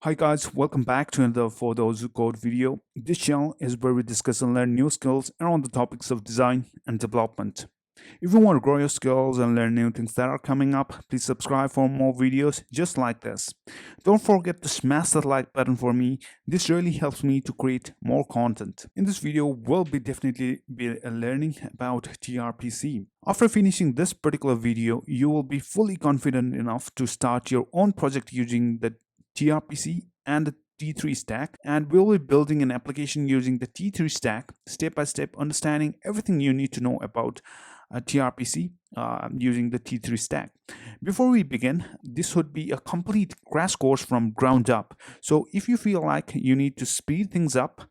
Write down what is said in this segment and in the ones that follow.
Hi guys, welcome back to another For Those Who Code video. This channel is where we discuss and learn new skills around the topics of design and development. If you want to grow your skills and learn new things that are coming up, please subscribe for more videos just like this. Don't forget to smash that like button for me. This really helps me to create more content. In this video, we'll definitely be learning about tRPC. After finishing this particular video, you will be fully confident enough to start your own project using the tRPC and the T3 stack, and we'll be building an application using the T3 stack, step by step, understanding everything you need to know about tRPC using the T3 stack. Before we begin, this would be a complete crash course from ground up. So if you feel like you need to speed things up,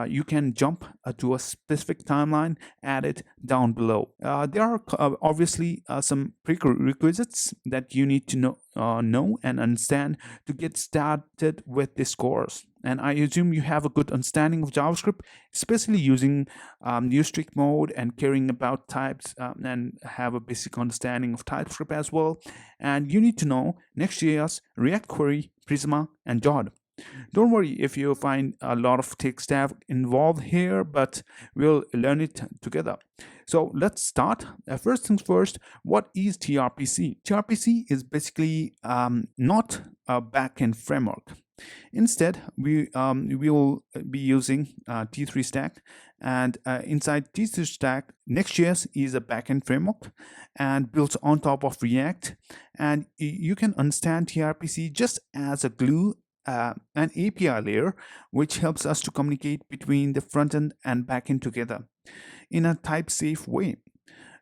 you can jump to a specific timeline, add it down below. There are obviously some prerequisites that you need to know and understand to get started with this course. And I assume you have a good understanding of JavaScript, especially using use strict mode and caring about types and have a basic understanding of TypeScript as well. And you need to know Next.js, React Query, Prisma, and Jod. Don't worry if you find a lot of tech staff involved here, but we'll learn it together. So let's start. First things first, what is tRPC? tRPC is basically not a backend framework. Instead, we will be using T3 stack, and inside T3 stack, Next.js is a backend framework and built on top of React. And you can understand tRPC just as a glue, an API layer, which helps us to communicate between the front end and back end together in a type safe way.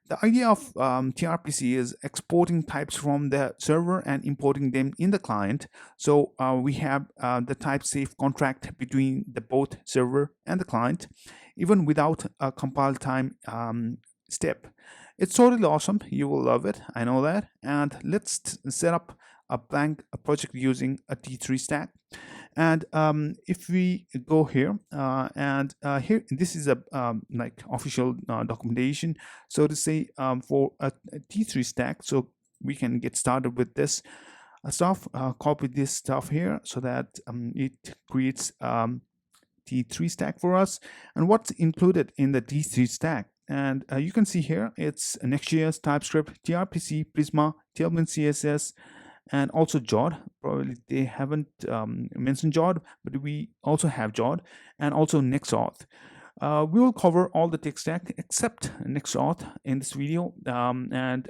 The idea of tRPC is exporting types from the server and importing them in the client. So we have the type safe contract between the both server and the client, even without a compile time step. It's totally awesome. You will love it. I know that. And let's set up a blank project using a T3 stack. And if we go here and here, this is a like official documentation, so to say, for a T3 stack. So we can get started with this stuff, copy this stuff here so that it creates T3 stack for us. And what's included in the T3 stack? And you can see here, it's Next.js, TypeScript, tRPC, Prisma, Tailwind CSS, and also Jod. Probably they haven't mentioned Jod, but we also have Jod, and also Next.auth. We will cover all the tech stack except Next.auth in this video, and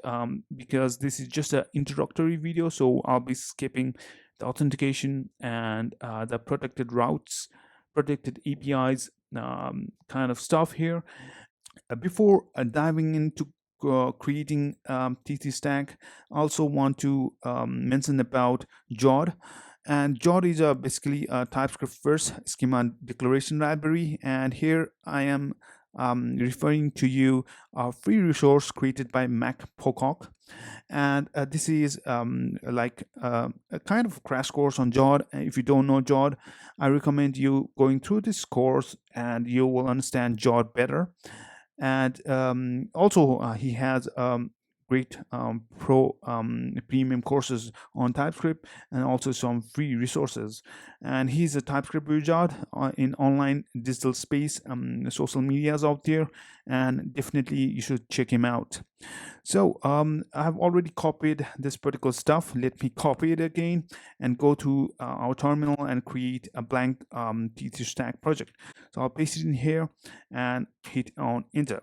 because this is just an introductory video, so I'll be skipping the authentication and the protected routes, protected APIs kind of stuff here. Before diving into creating T3 stack, I also want to mention about Jod. And Jod is basically a TypeScript first schema declaration library. And here I am referring to you a free resource created by Mac Pocock. And this is like a kind of crash course on Jod. If you don't know Jod, I recommend you going through this course and you will understand Jod better. And also he has great pro premium courses on TypeScript and also some free resources. And he's a TypeScript wizard in online digital space, social medias out there, and definitely you should check him out. So I have already copied this particular stuff. Let me copy it again and go to our terminal and create a blank T3 stack project. So I'll paste it in here and hit on enter.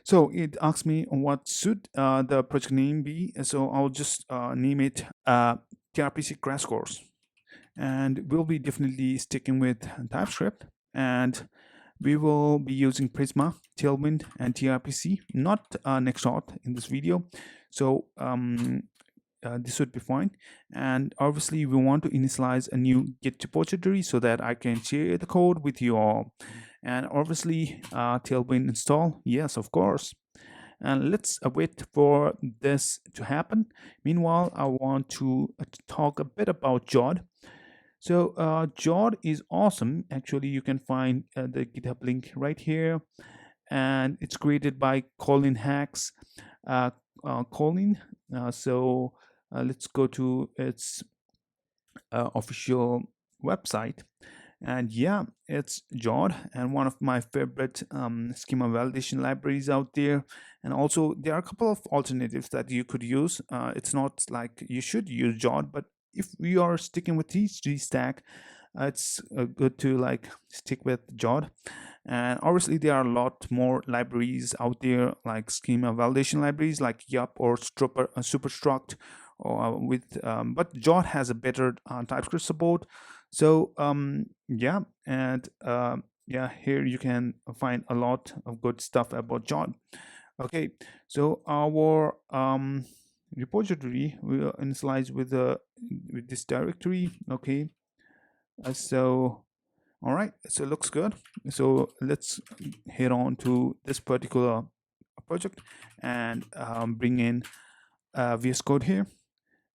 So it asks me what should the project name be. So I'll just name it tRPC Crash Course. And we'll be definitely sticking with TypeScript. And we will be using Prisma, Tailwind, and tRPC, not Next.auth in this video. So this would be fine. And obviously we want to initialize a new Git repository so that I can share the code with you all. And obviously Tailwind install, yes, of course. And let's wait for this to happen. Meanwhile, I want to talk a bit about Jod. So Jod is awesome. Actually, you can find the GitHub link right here, and it's created by Colin Hacks. Colin. So let's go to its official website. And yeah, it's Jod, and one of my favorite schema validation libraries out there. And also, there are a couple of alternatives that you could use. It's not like you should use Jod, but if we are sticking with THG stack, it's good to like stick with Jod. And obviously, there are a lot more libraries out there, like schema validation libraries, like Yup or Superstruct, or but Jod has a better TypeScript support. So yeah, and yeah, here you can find a lot of good stuff about Jod. Okay, so our repository will initialize with this directory. Okay, so all right, so it looks good. So let's head on to this particular project and bring in VS Code here.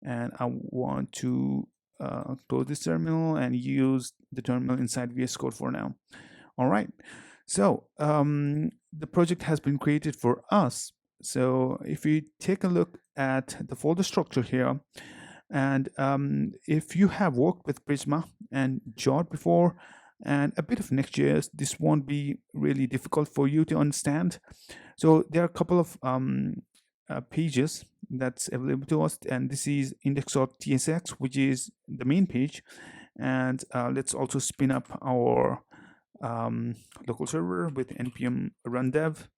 And I want to close this terminal and use the terminal inside VS Code for now. All right, so the project has been created for us. So if you take a look at the folder structure here, and if you have worked with Prisma and Jod before and a bit of Next.js, this won't be really difficult for you to understand. So there are a couple of pages that's available to us, and this is index.tsx, which is the main page. And let's also spin up our local server with npm run dev,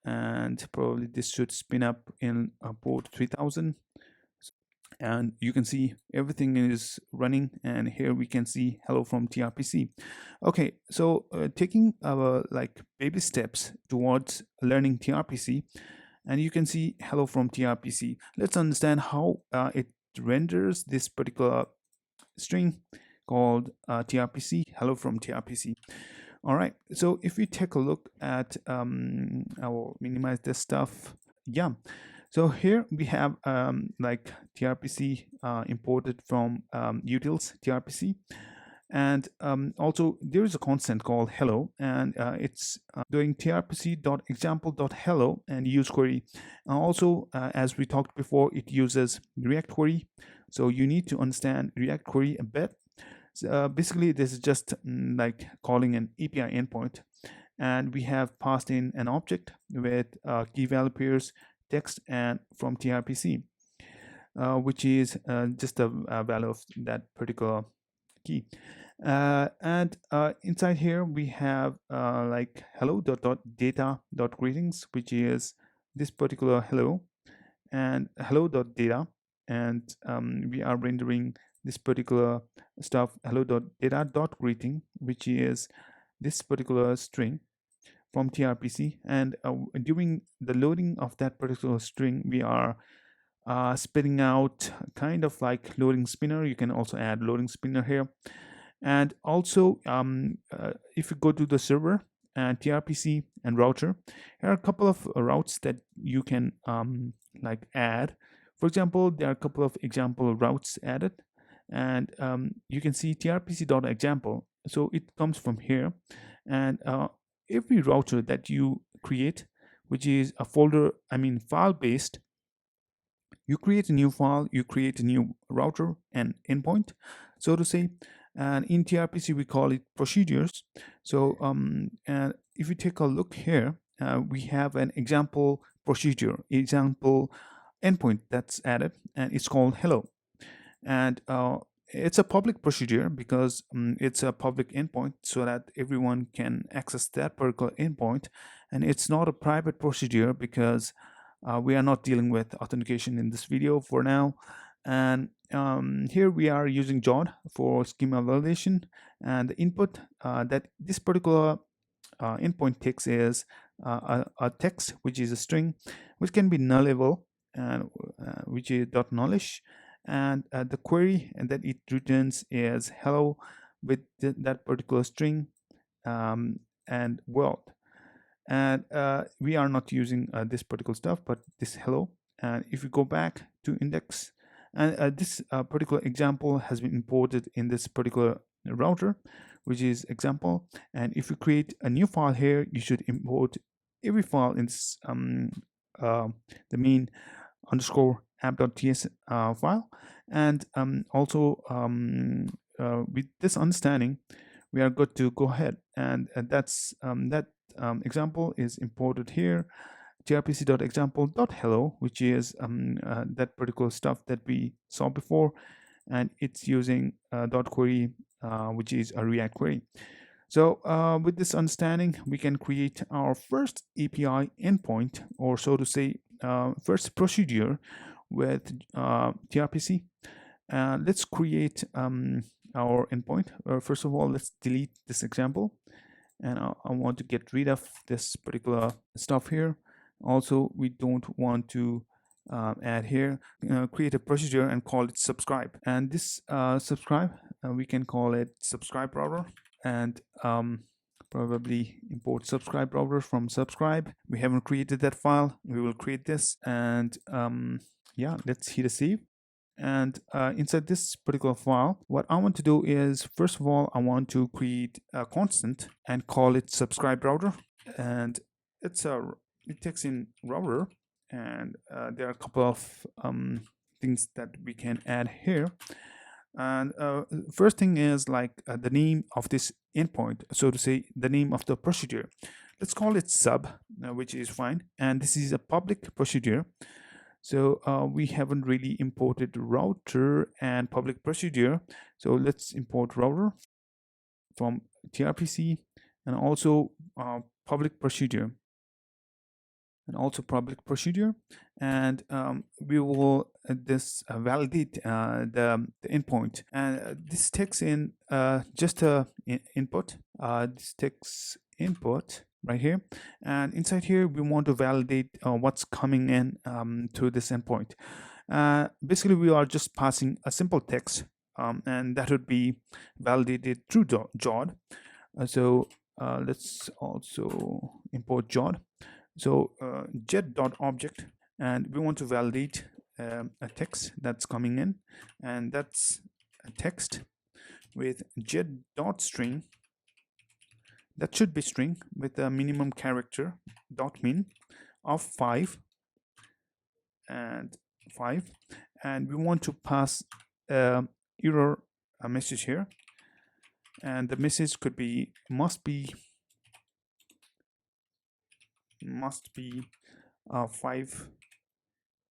and probably this should spin up in port 3000. And you can see everything is running, and here we can see hello from tRPC. Okay, so taking our like baby steps towards learning tRPC, and you can see hello from tRPC. Let's understand how it renders this particular string called tRPC, hello from tRPC. All right, so if we take a look at I will minimize this stuff. Yeah, so here we have like tRPC imported from utils tRPC, and also there is a constant called hello, and it's doing trpc.example.hello and use query. Also, as we talked before, it uses React query, so you need to understand React query a bit. So, basically, this is just like calling an API endpoint, and we have passed in an object with key value pairs, text, and from tRPC, which is just a value of that particular key. And inside here we have like hello.data.greetings, which is this particular hello, and hello.data, and we are rendering this particular stuff hello.data.greeting, which is this particular string from tRPC. And during the loading of that particular string, we are spitting out kind of like loading spinner. You can also add loading spinner here. And also, if you go to the server and tRPC and router, there are a couple of routes that you can like add. For example, there are a couple of example routes added, and you can see trpc.example. So it comes from here, and every router that you create, which is a folder, file based, you create a new file, you create a new router and endpoint, so to say. And in tRPC, we call it procedures. So and if you take a look here, we have an example procedure, example endpoint that's added, and it's called hello. And it's a public procedure because it's a public endpoint, so that everyone can access that particular endpoint. And it's not a private procedure because we are not dealing with authentication in this video for now. And here we are using Jod for schema validation, and the input that this particular endpoint takes is a text, which is a string, which can be nullable, and which is .nullish, and the query that it returns is hello with that particular string and world. And we are not using this particular stuff, but this hello. And if you go back to index, and this particular example has been imported in this particular router, which is example. And if you create a new file here, you should import every file in this the main underscore app.ts file. And also with this understanding, we are good to go ahead, and that's that example is imported here, tRPC.example.hello, which is that particular stuff that we saw before, and it's using dot query, which is a React query. So with this understanding, we can create our first API endpoint, or so to say, first procedure with tRPC. Let's create our endpoint. First of all, let's delete this example, and I want to get rid of this particular stuff here. Also, we don't want to add here. Create a procedure and call it subscribe, and this subscribe, we can call it subscribe router, and probably import subscribe router from subscribe. We haven't created that file. We will create this, and yeah, let's hit a save. And inside this particular file, what I want to do is, first of all, I want to create a constant and call it subscribe router, and it takes in router, and there are a couple of things that we can add here. And first thing is like the name of this endpoint, so to say, the name of the procedure. Let's call it sub, which is fine, and this is a public procedure. So we haven't really imported router and public procedure, so let's import router from tRPC, and also public procedure, and we will validate the endpoint, and this takes in just a input. This takes input right here, and inside here we want to validate what's coming in to this endpoint. Basically, we are just passing a simple text, and that would be validated through Jod. So let's also import Jod. So jet.object, and we want to validate a text that's coming in, and that's a text with jet.string. That should be string with a minimum character .min of 5, and we want to pass error a message here, and the message could be must be 5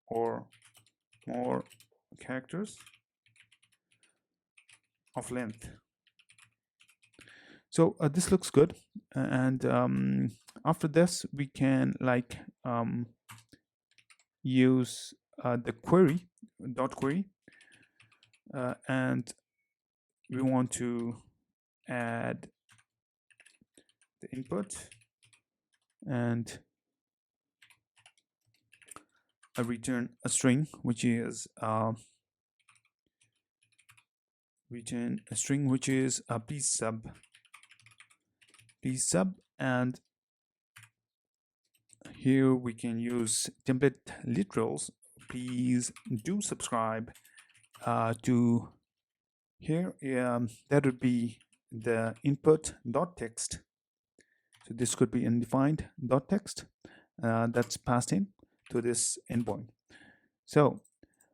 or more characters of length. So this looks good, and after this we can like use the query dot query, and we want to add the input and return a string, which is a please sub, and here we can use template literals. Please do subscribe to here. That would be the input dot text. So this could be undefined dot text that's passed in to this endpoint. So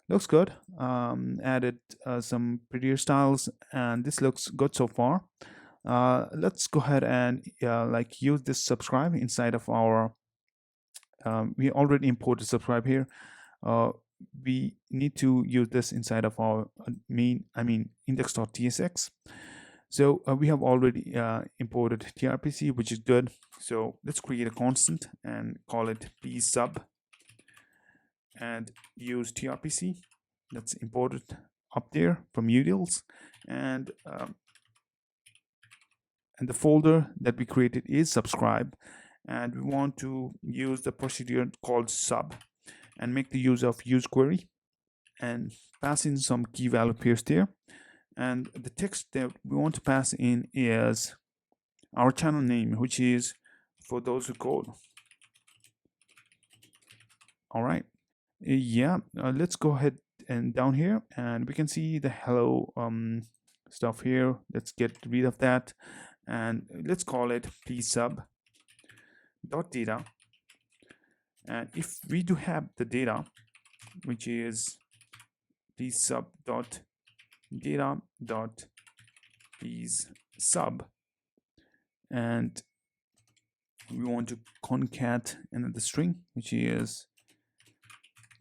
looks good. Added some prettier styles, and this looks good so far. Let's go ahead and like use this subscribe inside of our we already imported subscribe here. We need to use this inside of our main index.tsx. So we have already imported tRPC, which is good. So let's create a constant and call it please sub, and use tRPC that's imported up there from utils, and the folder that we created is subscribe, and we want to use the procedure called sub and make the use of use query and pass in some key value pairs there. And the text that we want to pass in is our channel name, which is for those who code. All right, yeah, let's go ahead and down here, and we can see the hello stuff here. Let's get rid of that, and let's call it please sub dot data. And if we do have the data, which is please sub dot data dot please sub, and we want to concat another string which is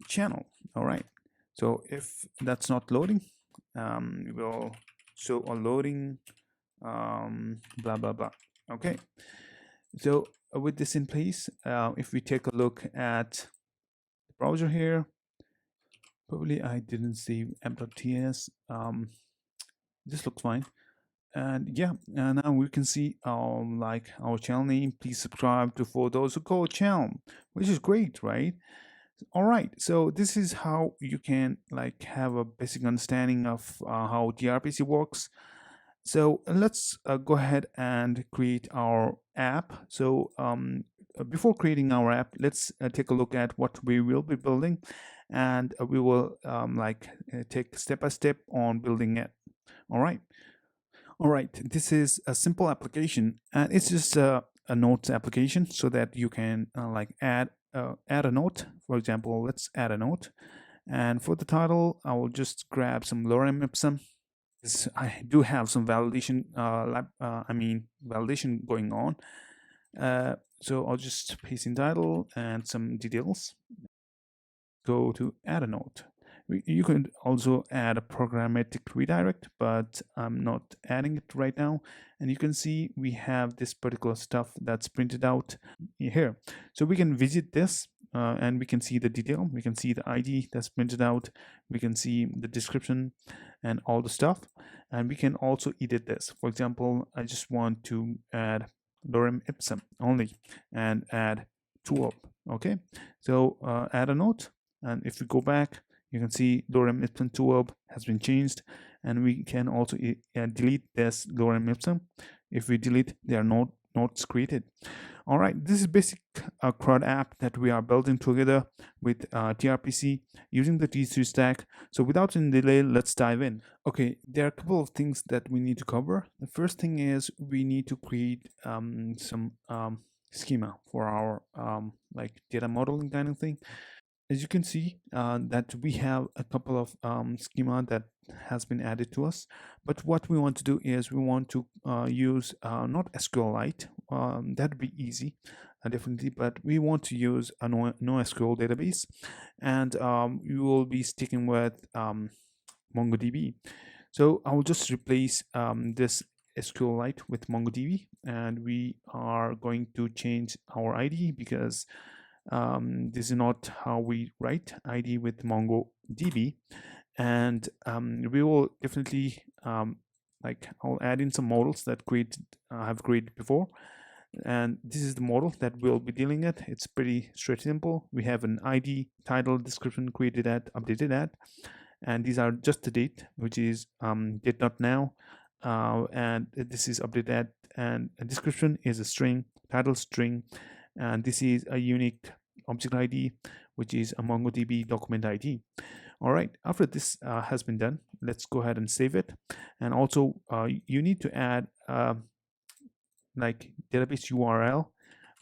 channel. All right, so if that's not loading, we will show a loading blah blah blah. Okay, so with this in place, if we take a look at the browser here, probably I didn't save app.ts. This looks fine. And yeah, and now we can see like our channel name. Please subscribe to For Those Who Code channel, which is great, right? All right, so this is how you can like have a basic understanding of how tRPC works. So let's go ahead and create our app. So before creating our app, let's take a look at what we will be building, and we will take step by step on building it. All right. All right, this is a simple application, and it's just a notes application so that you can add a note. For example, let's add a note, and for the title, I will just grab some lorem ipsum. I do have some validation validation going on. So I'll just paste in title and some details. Go to add a note. You can also add a programmatic redirect, but I'm not adding it right now. And you can see we have this particular stuff that's printed out here. So we can visit this and we can see the detail. We can see the ID that's printed out. We can see the description and all the stuff. And we can also edit this. For example, I just want to add lorem ipsum only and add tool. Okay, so add a note. And if we go back, you can see lorem ipsum toolb has been changed, and we can also delete this lorem ipsum. If we delete, there are no notes created. All right, this is basic CRUD app that we are building together with tRPC using the T3 stack. So without any delay, let's dive in. Okay, there are a couple of things that we need to cover. The first thing is we need to create some schema for our data modeling kind of thing. As you can see that we have a couple of schema that has been added to us, but what we want to do is we want to use not SQLite, that'd be easy definitely, but we want to use a NoSQL database, and we will be sticking with MongoDB. So I will just replace this SQLite with MongoDB, and we are going to change our ID because this is not how we write ID with MongoDB, and we will definitely I'll add in some models that I've created before, and this is the model that we'll be dealing with. It's pretty straight simple. We have an ID, title, description, created at, updated at, and these are just the date, which is date.now, and this is updated at, and a description is a string, title string, and this is a unique object ID, which is a MongoDB document ID. All right, after this has been done, let's go ahead and save it. And also you need to add database URL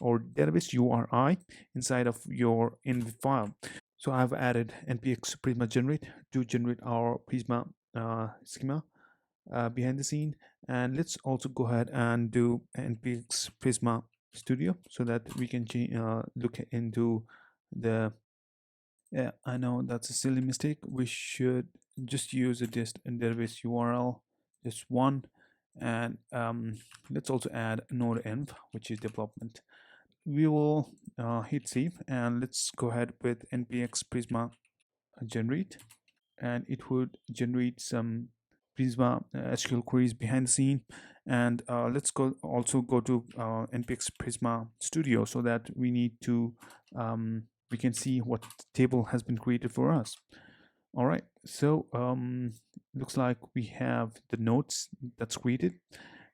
or database URI inside of your env file. So I've added npx prisma generate to generate our Prisma schema behind the scene. And let's also go ahead and do npx prisma studio so that we can look into the I know that's a silly mistake. We should just use a dist and database URL, just one, and let's also add node env, which is development. We will hit save, and let's go ahead with npx prisma generate, and it would generate some Prisma SQL queries behind the scene. And let's also go to npx prisma studio so that we need to we can see what table has been created for us. All right, so looks like we have the notes that's created,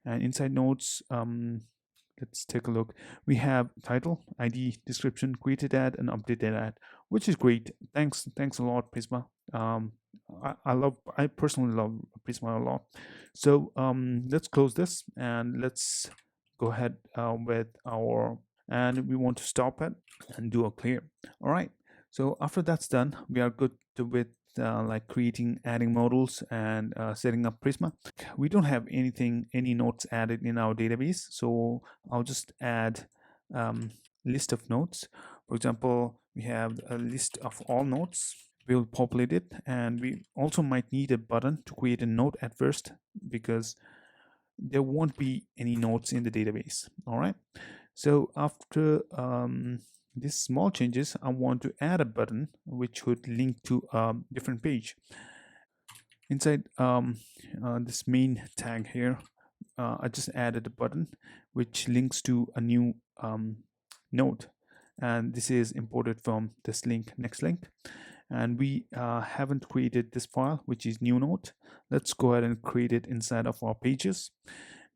and inside notes let's take a look. We have title, ID, description, created ad, and updated ad, which is great. Thanks a lot, Prisma. I personally love Prisma a lot. So let's close this and let's go ahead with our, and we want to stop it and do a clear. All right. So after that's done, we are good with like adding models and setting up Prisma. We don't have any nodes added in our database, so I'll just add list of nodes. For example, we have a list of all nodes. We'll populate it, and we also might need a button to create a node at first, because there won't be any nodes in the database. All right, so after these small changes, I want to add a button which would link to a different page. Inside this main tag here, I just added a button which links to a new node, and this is imported from this link, next link. And we haven't created this file, which is new node. Let's go ahead and create it inside of our pages,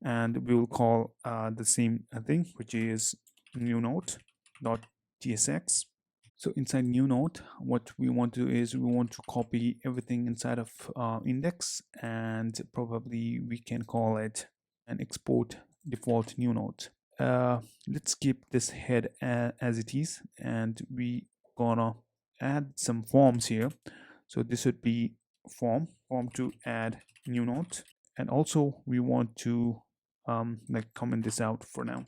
and we will call the same thing, which is new node.tsx. So inside new node, what we want to do is we want to copy everything inside of index, and probably we can call it an export default new node. Let's keep this head as it is, and we gonna add some forms here. So this would be form to add new node, and also we want to like comment this out for now.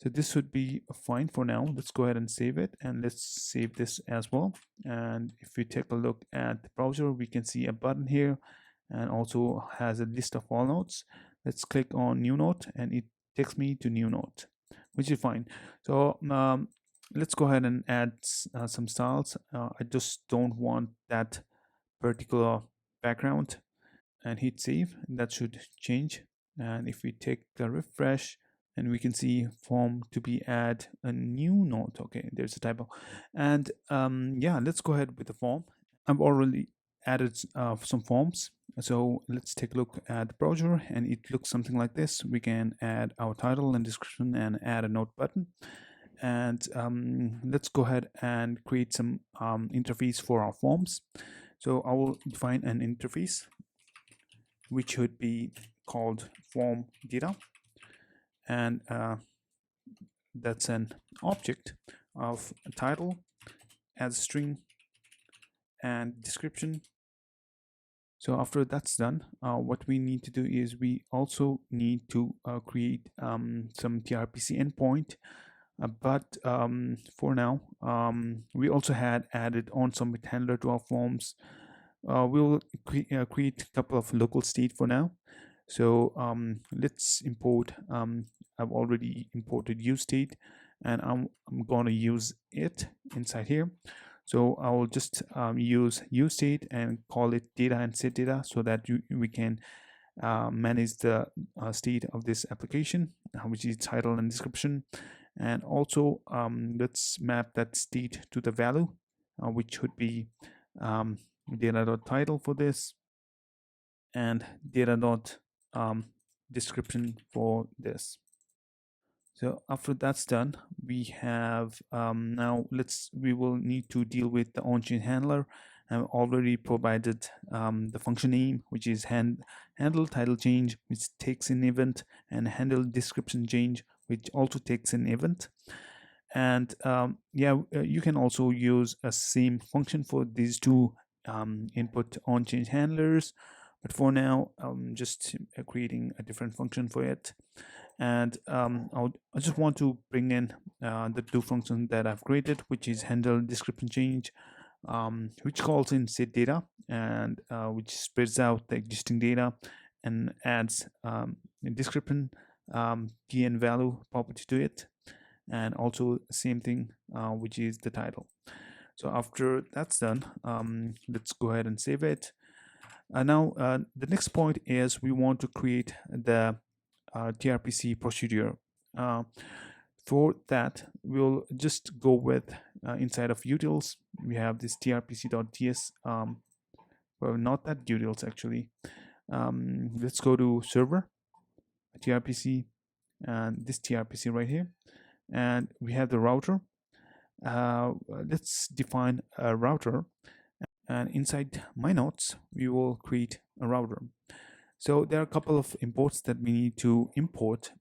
So this would be fine for now. Let's go ahead and save it, and let's save this as well. And if we take a look at the browser, we can see a button here, and also has a list of all nodes. Let's click on new node, and it takes me to new node, which is fine. So let's go ahead and add some styles. I just don't want that particular background, and hit save, and that should change. And if we take a refresh, and we can see form to be add a new node. Okay, there's a typo. And yeah, let's go ahead with the form. I've already added some forms, so let's take a look at the browser, and it looks something like this. We can add our title and description and add a node button. And let's go ahead and create some interface for our forms. So I will define an interface which would be called form data, and that's an object of a title as a string and description. So after that's done, what we need to do is we also need to create some tRPC endpoint. But for now, we also had added on submit handler to our forms. We'll create a couple of local state for now. So let's import. I've already imported useState, and I'm going to use it inside here. So I will just use useState and call it data and set data, so that we can manage the state of this application, which is title and description. And also let's map that state to the value, which would be data.title for this, and data.description for this. So after that's done, we have now we will need to deal with the on-chain handler. I've already provided the function name, which is handle title change, which takes an event, and handle description change, which also takes an event. And yeah, you can also use a same function for these two input on-chain handlers, but for now I'm just creating a different function for it. And I just want to bring in the two functions that I've created, which is handle description change, which calls in set data, and which spreads out the existing data and adds a description key and value property to it, and also same thing, which is the title. So after that's done, let's go ahead and save it. Now the next point is we want to create the tRPC procedure. For that, we'll just go with inside of utils, we have this tRPC.ts, well, not that utils actually. Let's go to server, tRPC, and this tRPC right here, and we have the router. Let's define a router, and inside my notes we will create a router. So there are a couple of imports that we need to import.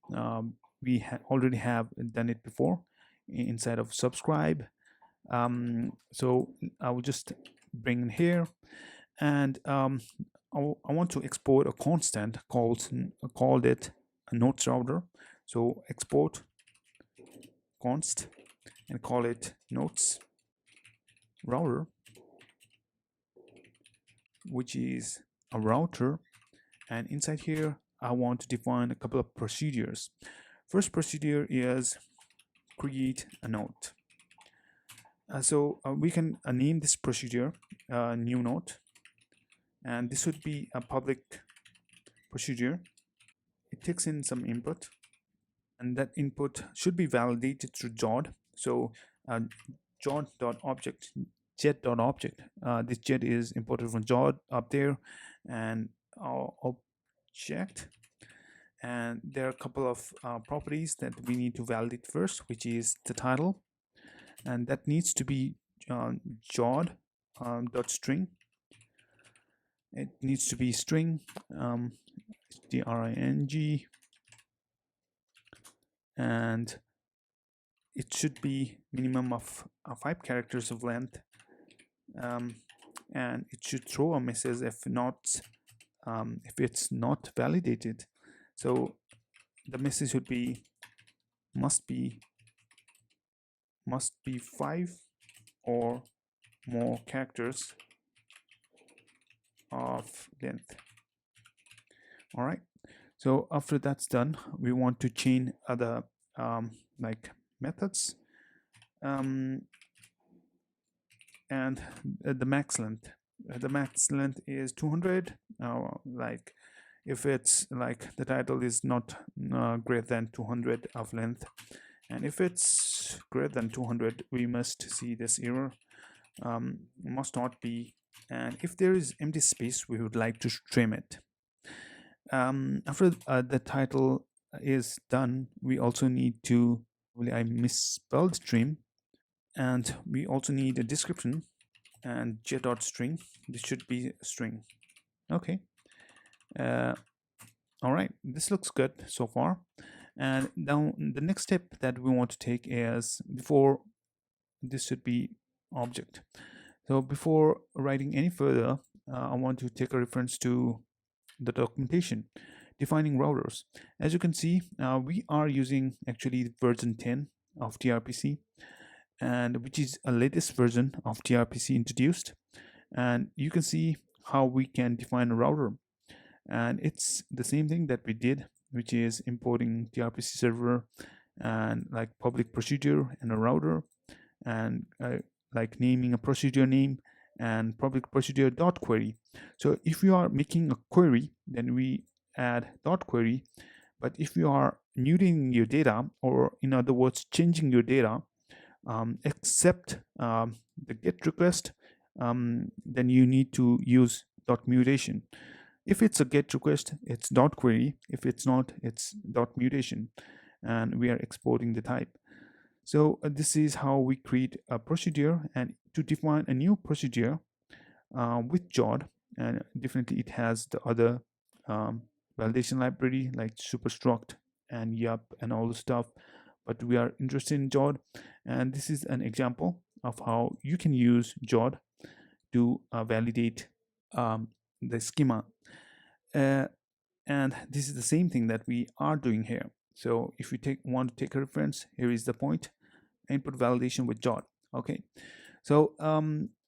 We already have done it before inside of subscribe. So I will just bring in here, and I want to export a constant called it a notes router. So export const and call it notes router, which is a router. And inside here I want to define a couple of procedures. First procedure is create a node. So we can name this procedure new node, and this would be a public procedure. It takes in some input, and that input should be validated through Jod. So Jod.object, jet.object. This jet is imported from Jod up there, and object. And there are a couple of properties that we need to validate first, which is the title, and that needs to be Jod dot string. It needs to be string, string, and it should be minimum of 5 characters of length, and it should throw a message if it's not validated. So the message would be must be 5 or more characters of length. All right, so after that's done, we want to chain other like methods, and the max length. The max length is 200. Like if it's like the title is not greater than 200 of length, and if it's greater than 200, we must see this error. Must not be. And if there is empty space, we would like to trim it. After the title is done, we also need to, I misspelled trim, and we also need a description and j.string. This should be a string. Okay. All right, this looks good so far. And now the next step that we want to take is, before this should be object. So before writing any further, I want to take a reference to the documentation defining routers. As you can see, we are using actually version 10 of tRPC, and which is a latest version of tRPC introduced. And you can see how we can define a router, and it's the same thing that we did, which is importing tRPC server and like public procedure and a router, and like naming a procedure name and public procedure dot query. So if you are making a query, then we add dot query. But if you are mutating your data, or in other words changing your data, except the get request, then you need to use dot mutation. If it's a get request, it's dot query. If it's not, it's dot mutation, and we are exporting the type. So this is how we create a procedure. And to define a new procedure with Jod, and definitely it has the other validation library like superstruct and yup and all the stuff, but we are interested in Jod, and this is an example of how you can use Jod to validate the schema. And this is the same thing that we are doing here. So if you want to take a reference, here is the point: input validation with Jod. Okay, so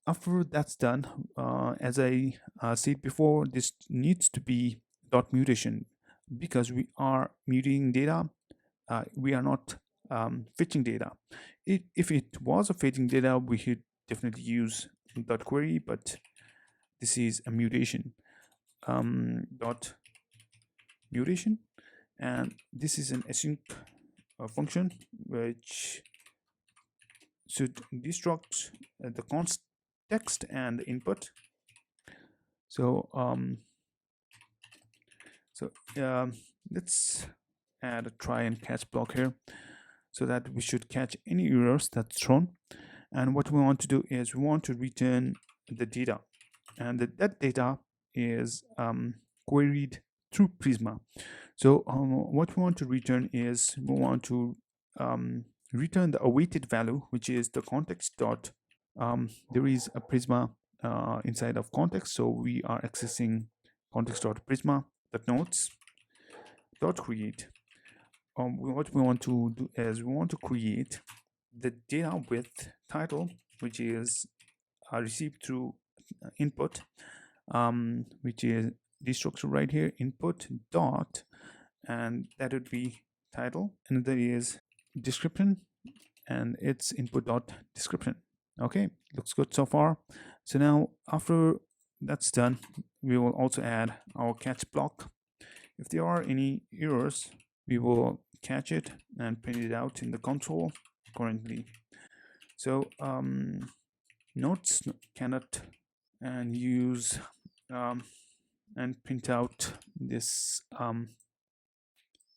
after that's done, as I said before, this needs to be dot mutation, because we are mutating data. We are not fetching data. If it was a fetching data, we should definitely use dot query, but this is a mutation. Dot mutation, and this is an async function which should destruct the context and the input. So let's add a try and catch block here, so that we should catch any errors that's thrown. And what we want to do is we want to return the data, and that data is queried through Prisma. So what we want to return is, we want to return the awaited value, which is the context dot. There is a Prisma inside of context. So we are accessing context.prisma.notes.create. What we want to do is we want to create the data with title, which is received through input, which is the structure right here, input dot, and that would be title, and there is description, and it's input dot description. Okay, looks good so far. So now after that's done, we will also add our catch block. If there are any errors, we will catch it and print it out in the console currently. So notes cannot and use and print out this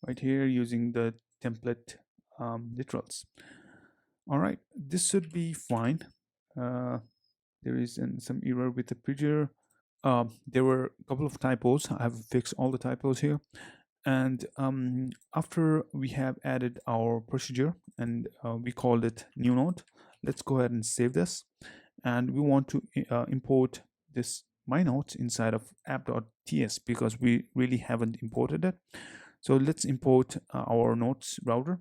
right here using the template literals. All right, this should be fine. There is some error with the picture. There were a couple of typos. I have fixed all the typos here. And after we have added our procedure and we called it new node, let's go ahead and save this. And we want to import this my notes inside of app.ts because we really haven't imported it. So let's import our notes router.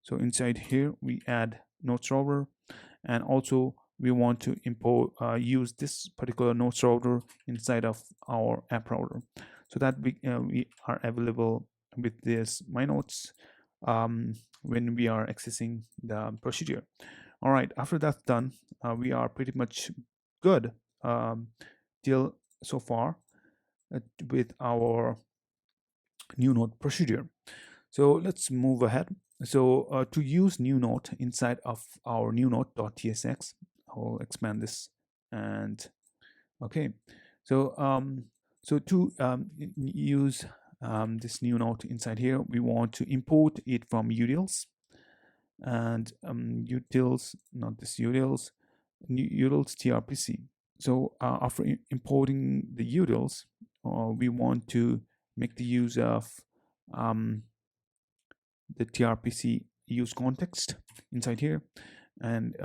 So inside here we add notes router, and also we want to import use this particular notes router inside of our app router, so that we are available with this my notes when we are accessing the procedure. All right, after that's done, we are pretty much good till so far with our new node procedure. So let's move ahead. So to use new node inside of our new node.tsx, I'll expand this and okay. So to use this new node inside here, we want to import it from utils and utils, not this utils, utils tRPC. So after importing the utils, we want to make the use of the tRPC use context inside here, and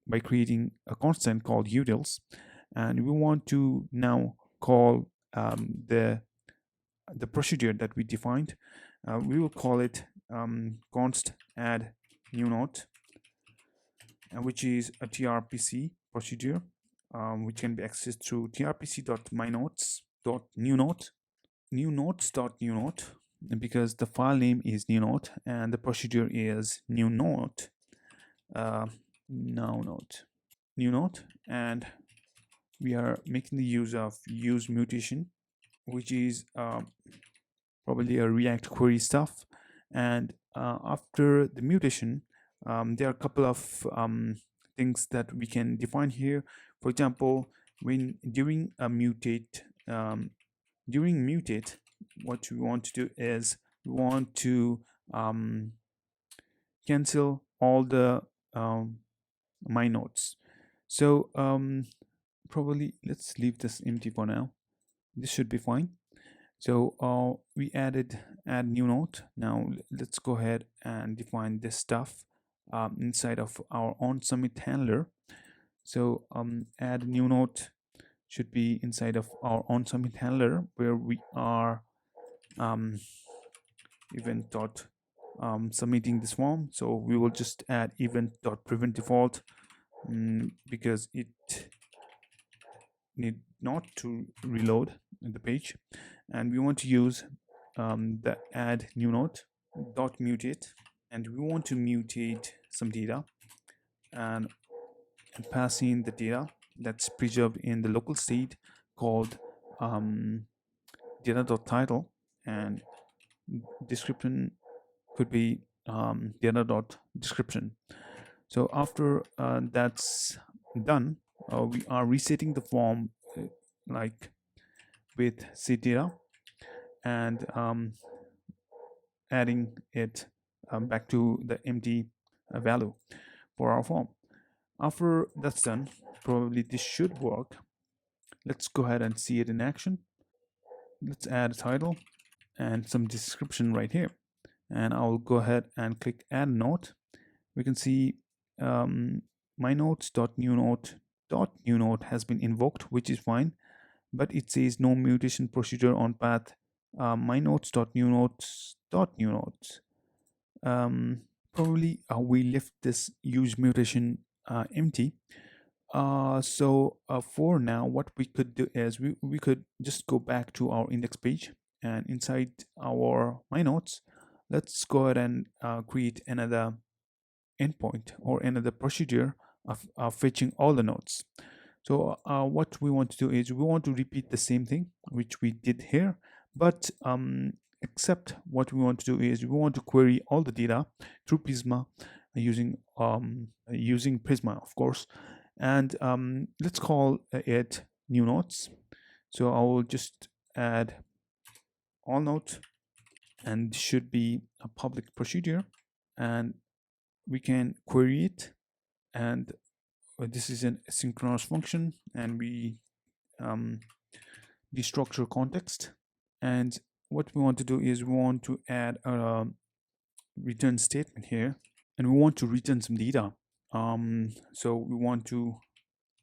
by creating a constant called utils, and we want to now call the procedure that we defined. We will call it const add new node, which is a tRPC procedure, which can be accessed through trpc.mynotes.newNode, newnodes.newNode, because the file name is newNode and the procedure is newNode, newNode, and we are making the use of use mutation, which is probably a React query stuff. And after the mutation, there are a couple of things that we can define here. For example, when during a mutate, what we want to do is we want to cancel all the my nodes. So probably let's leave this empty for now. This should be fine. So we add new node. Now let's go ahead and define this stuff inside of our on submit handler. So add new node should be inside of our on submit handler, where we are event dot submitting this form. So we will just add event dot prevent default because it need not to reload the page, and we want to use the add new node dot mutate, and we want to mutate some data and pass in the data that's preserved in the local state called data.title, and description could be data.description. So after that's done, we are resetting the form like with set data and adding it back to the empty value for our form. After that's done, probably this should work. Let's go ahead and see it in action. Let's add a title and some description right here, and I'll go ahead and click add note. We can see my notes.newNode dot new node has been invoked, which is fine, but it says no mutation procedure on path my nodes dot new nodes dot new nodes. Probably we left this use mutation empty. So for now, what we could do is we could just go back to our index page, and inside our my nodes, let's go ahead and create another endpoint or another procedure of fetching all the nodes. So what we want to do is we want to repeat the same thing which we did here, but except what we want to do is we want to query all the data through Prisma using Prisma, of course, and let's call it new nodes. So I will just add all nodes, and this should be a public procedure, and we can query it, and this is an asynchronous function, and we destructure context. And what we want to do is we want to add a return statement here, and we want to return some data. So we want to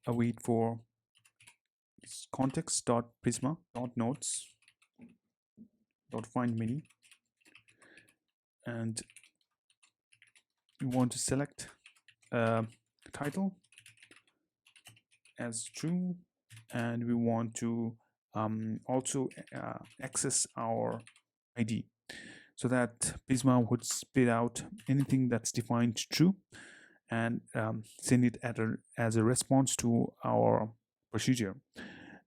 await for context dot prisma dot nodes dot find many, and we want to select title as true, and we want to also access our ID, so that Prisma would spit out anything that's defined true and send it as a response to our procedure.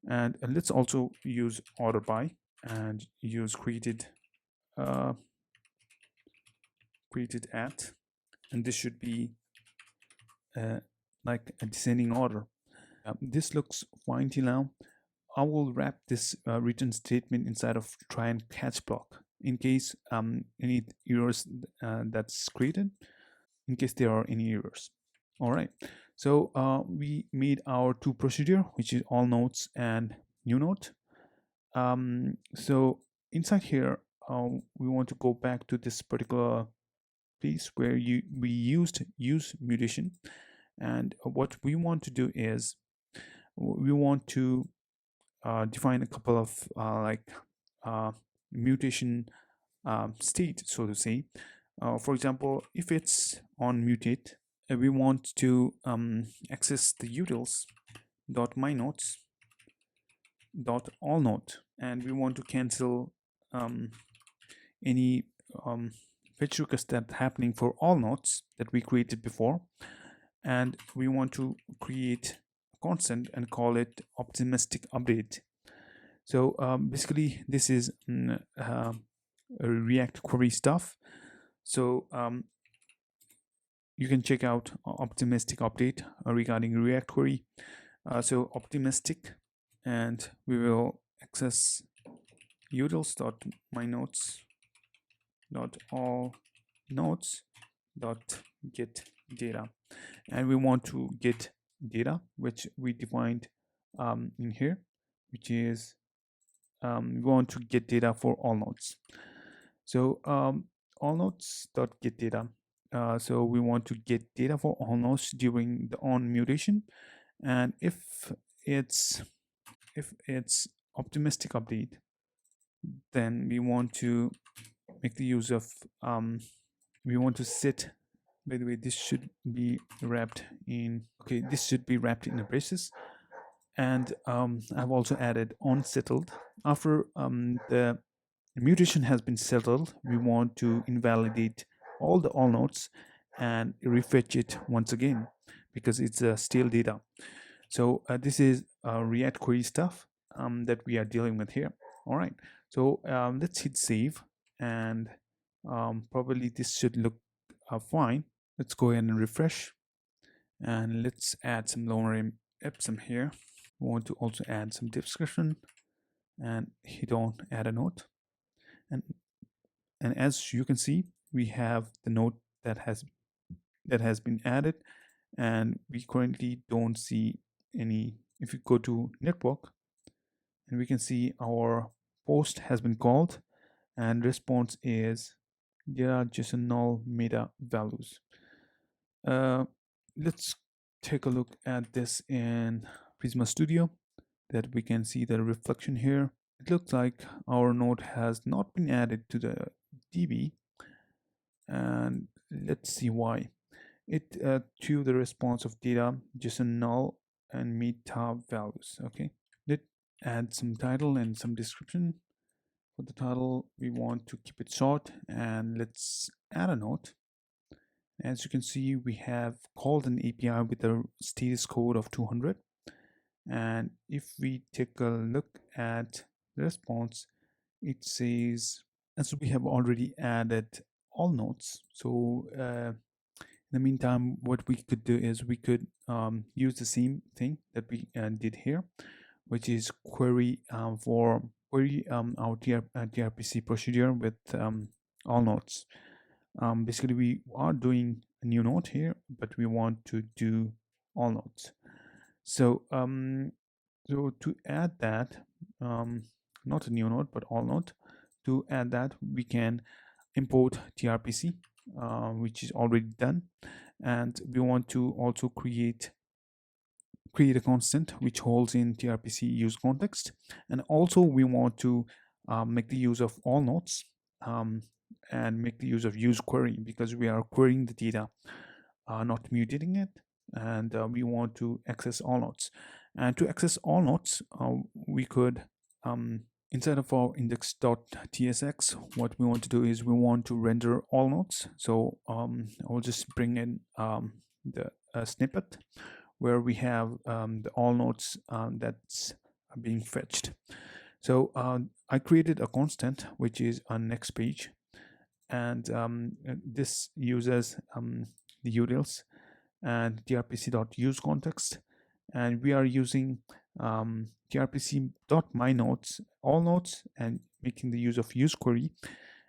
And let's also use order by and use created at, and this should be like a descending order. This looks fine till now. I will wrap this return statement inside of try and catch block in case any errors that's created, in case there are any errors. All right, so we made our two procedure, which is all nodes and new node. So inside here, we want to go back to this particular place where we used use mutation, and what we want to do is we want to define a couple of mutation state, so to say. For example, if it's on mutate, we want to access the utils dot my nodes dot all node, and we want to cancel any fetch request that happening for all nodes that we created before, and we want to create a constant and call it optimistic update. So basically this is React query stuff. So you can check out optimistic update regarding React query. So optimistic, and we will access utils dot my nodes dot all nodes dot get data, and we want to get data which we defined in here, which is we want to get data for all nodes. So all nodes dot get data. So we want to get data for all nodes during the on mutation, and if it's optimistic update, then we want to make the use of we want to set, by the way, this should be wrapped in, okay, this should be wrapped in a braces, and I've also added on settled. After the mutation has been settled, we want to invalidate all the all nodes and refetch it once again because it's stale data. So this is React query stuff that we are dealing with here. All right, so let's hit save, and probably this should look fine. Let's go ahead and refresh, and let's add some lower epsom here. We want to also add some description and hit on add a note, and as you can see, we have the note that has been added, and we currently don't see any. If you go to network, and we can see our post has been called, and response is there are JSON null meta values. Let's take a look at this in Prisma Studio, that we can see the reflection here. It looks like our node has not been added to the DB, and let's see why. It to the response of data JSON null and meta values. Okay, let's add some title and some description. For the title, we want to keep it short, and let's add a note. As you can see, we have called an API with a status code of 200. And if we take a look at the response, it says, as we have already added all nodes. So in the meantime, what we could do is we could use the same thing that we did here, which is query our tRPC procedure with all nodes. Basically, we are doing a new node here, but we want to do all nodes. So so to add that, not a new node but all node, to add that we can import tRPC, which is already done, and we want to also create a constant which holds in tRPC use context, and also we want to make the use of all nodes, and make the use of use query, because we are querying the data, not mutating it, and we want to access all nodes. And to access all nodes, we could inside of our index.tsx, what we want to do is we want to render all nodes. So I'll just bring in the snippet where we have the all nodes that's being fetched. So I created a constant which is on next page, and this uses the utils and tRPC.useContext, and we are using tRPC.myNodes, all nodes, and making the use of useQuery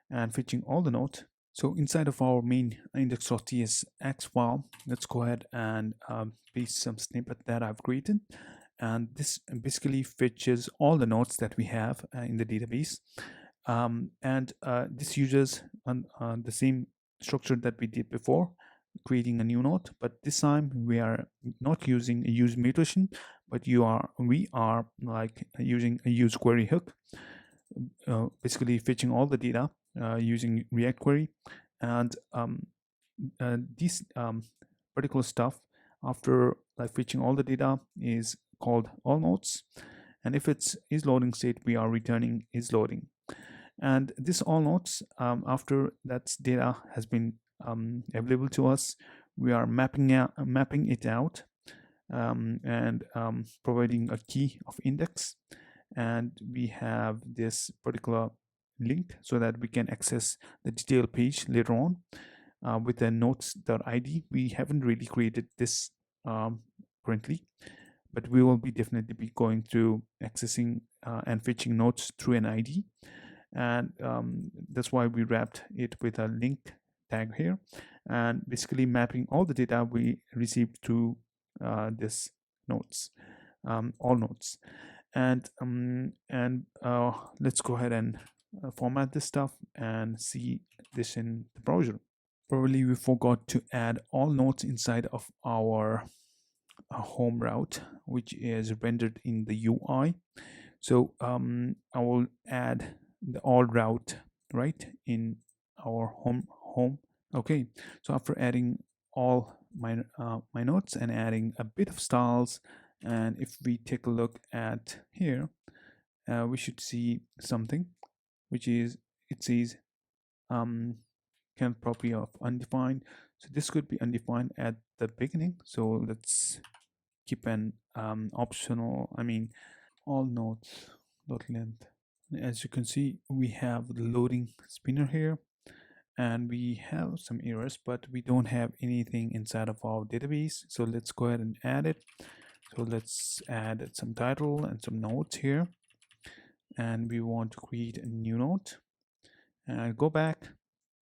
and fetching all the nodes. So inside of our main index.tsx file, let's go ahead and paste some snippet that I've created. And this basically fetches all the nodes that we have in the database. And this uses the same structure that we did before, creating a new node, but this time we are not using a use mutation, but we are like using a use query hook, basically fetching all the data using React query, and this particular stuff after like fetching all the data is called all nodes, and if it's is loading state, we are returning is loading. And this all nodes, after that data has been available to us, we are mapping it out, and providing a key of index, and we have this particular link so that we can access the detail page later on with the notes.id. We haven't really created this currently, but we will be definitely be going through accessing and fetching notes through an ID, and that's why we wrapped it with a link tag here, and basically mapping all the data we received to this notes, all notes. And let's go ahead and format this stuff and see this in the browser. Probably we forgot to add all nodes inside of our home route, which is rendered in the UI. So I will add the all route right in our home. Okay, so after adding all my my nodes and adding a bit of styles, and if we take a look at here, we should see something which is, it says kind property of undefined. So this could be undefined at the beginning, so let's keep an optional, all nodes dot length. As you can see, we have the loading spinner here, and we have some errors, but we don't have anything inside of our database. So let's go ahead and add it. So let's add some title and some nodes here, and we want to create a new node, and go back,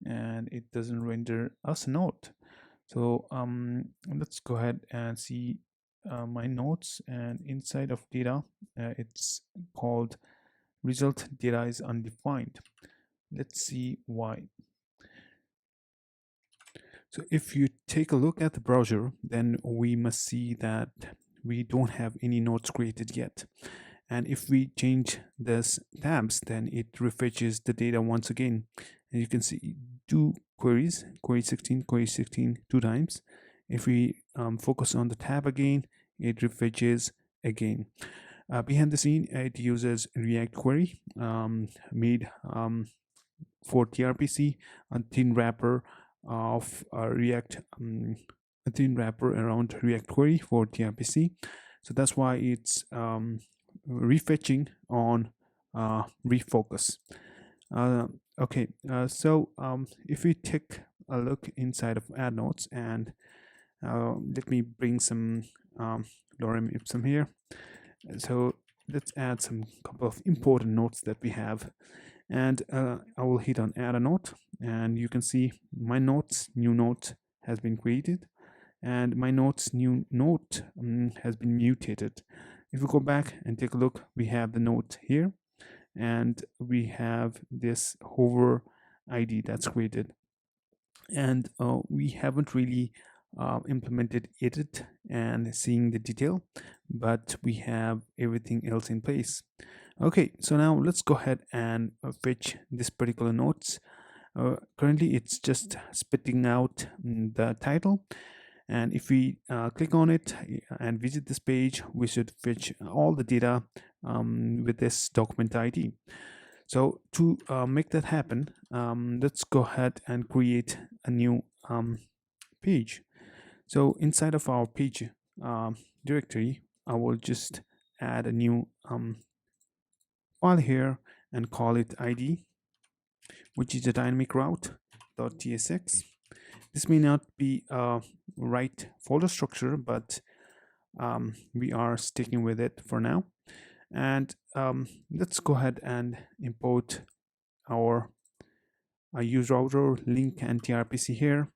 and it doesn't render us a node. So let's go ahead and see my nodes, and inside of data, it's called result data is undefined. Let's see why. So if you take a look at the browser, then we must see that we don't have any nodes created yet. And if we change this tabs, then it refetches the data once again. And you can see two queries, query 16, query 16 two times. If we focus on the tab again, it refetches again. Behind the scene, it uses React query made for tRPC, a thin wrapper of React, a thin wrapper around React query for tRPC. So that's why it's refetching on refocus. Okay, so if we take a look inside of add notes, and let me bring some lorem ipsum here. So let's add some couple of important notes that we have, and I will hit on add a note, and you can see my notes new note has been created, and my notes new note has been mutated. If we go back and take a look, we have the note here, and we have this hover ID that's created, and we haven't really implemented edit and seeing the detail, but we have everything else in place. Okay, so now let's go ahead and fetch this particular notes. Currently it's just spitting out the title, and if we click on it and visit this page, we should fetch all the data with this document ID. So to make that happen, let's go ahead and create a new page. So inside of our page directory, I will just add a new file here and call it ID, which is a dynamic route.tsx. This may not be a right folder structure, but we are sticking with it for now. And let's go ahead and import our use router link and tRPC here.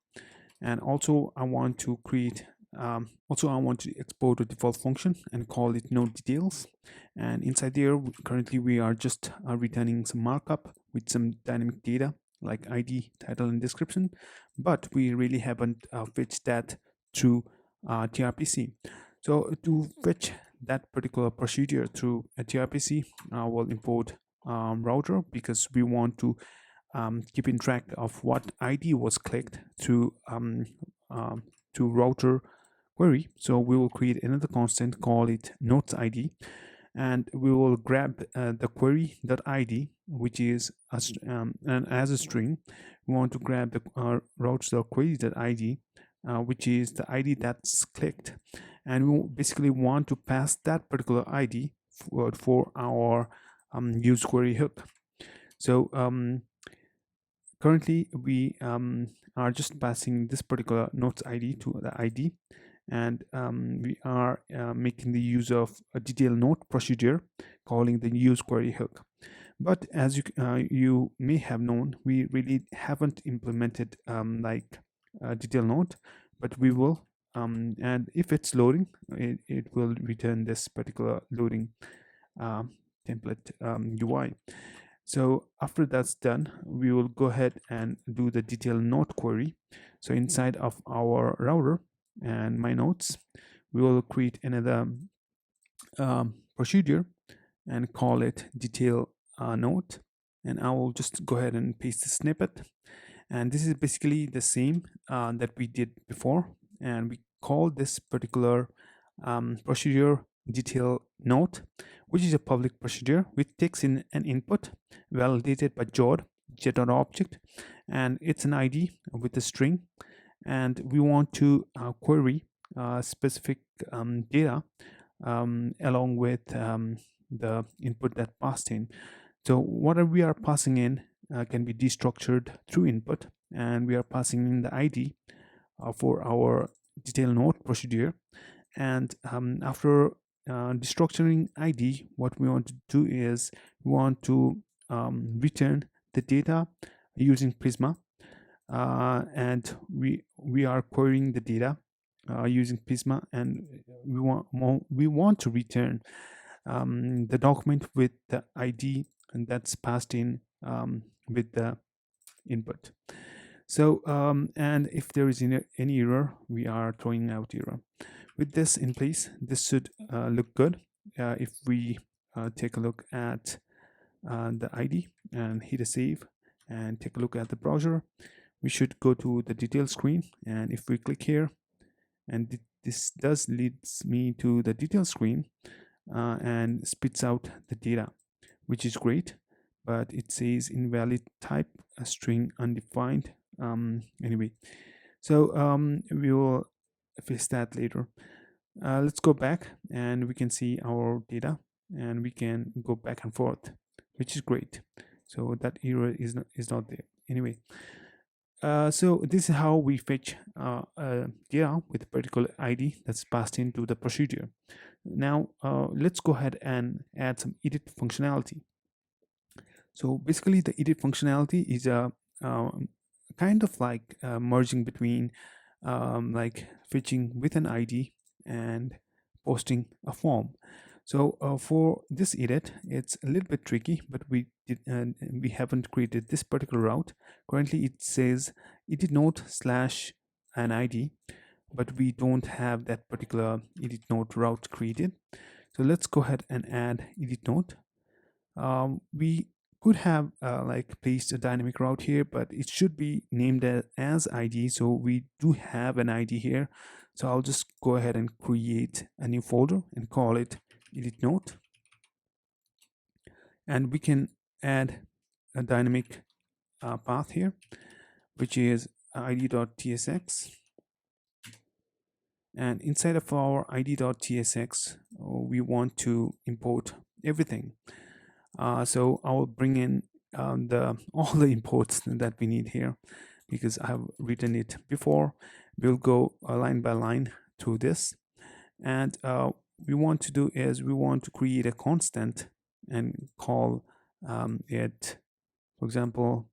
And also I want to create I want to export a default function and call it node details. And inside there, currently we are just returning some markup with some dynamic data like ID, title, and description, but we really haven't fetched that through tRPC. So to fetch that particular procedure through a tRPC, we'll import router, because we want to keeping track of what ID was clicked to router query. So we will create another constant, call it notes ID, and we will grab the query.id, which is and as a string, we want to grab the routes.query.id, which is the ID that's clicked, and we basically want to pass that particular ID for our use query hook. So currently we are just passing this particular notes ID to the ID, and we are making the use of a detail note procedure, calling the use query hook. But as you may have known, we really haven't implemented like a detail note, but we will, and if it's loading, it will return this particular loading template UI. So after that's done, we will go ahead and do the detail note query. So inside of our router and my notes, we will create another procedure and call it detail note. And I will just go ahead and paste the snippet. And this is basically the same that we did before. And we call this particular procedure detail note, which is a public procedure which takes in an input validated by j.object, and it's an ID with a string, and we want to query specific data along with the input that passed in. So what we are passing in can be destructured through input, and we are passing in the ID for our detail note procedure. And after destructuring ID, what we want to do is we want to return the data using Prisma, and we are querying the data using Prisma, and we want to return the document with the ID, and that's passed in with the input. So and if there is any error, we are throwing out error. With this in place, this should look good. If we take a look at the ID and hit a save and take a look at the browser, we should go to the detail screen. And if we click here, and this does leads me to the detail screen and spits out the data, which is great, but it says invalid type, a string undefined. Anyway, so we will fix that later. Let's go back and we can see our data and we can go back and forth, which is great. So that error is not there. Anyway, so this is how we fetch data with a particular ID that's passed into the procedure. Now let's go ahead and add some edit functionality. So basically the edit functionality is a kind of like merging between like fetching with an ID and posting a form. So for this edit, it's a little bit tricky, but we haven't created this particular route. Currently, it says edit node / an ID, but we don't have that particular edit node route created. So let's go ahead and add edit node. We could have like placed a dynamic route here, but it should be named as ID. So we do have an ID here. So I'll just go ahead and create a new folder and call it edit node. And we can add a dynamic path here, which is id.tsx. And inside of our id.tsx, we want to import everything. So I'll bring in all the imports that we need here because I've written it before. We'll go line by line through this, and we want to do is we want to create a constant and call it, for example,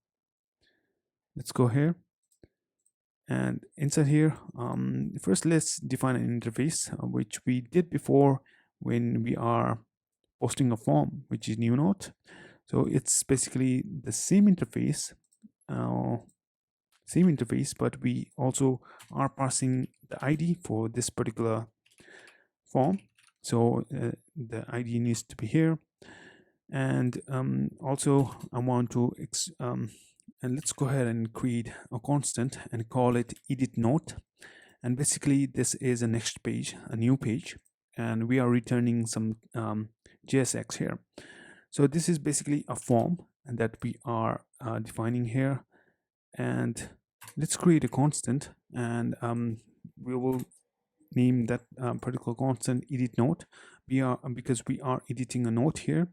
let's go here. And inside here, first let's define an interface, which we did before when we are posting a form, which is new node. So it's basically the same interface, but we also are passing the ID for this particular form. So the ID needs to be here, and also I want to and let's go ahead and create a constant and call it edit node. And basically this is a next page, a new page, and we are returning some JSX here. So this is basically a form that we are defining here. And let's create a constant, and we will name that particular constant edit node. Because we are editing a node here,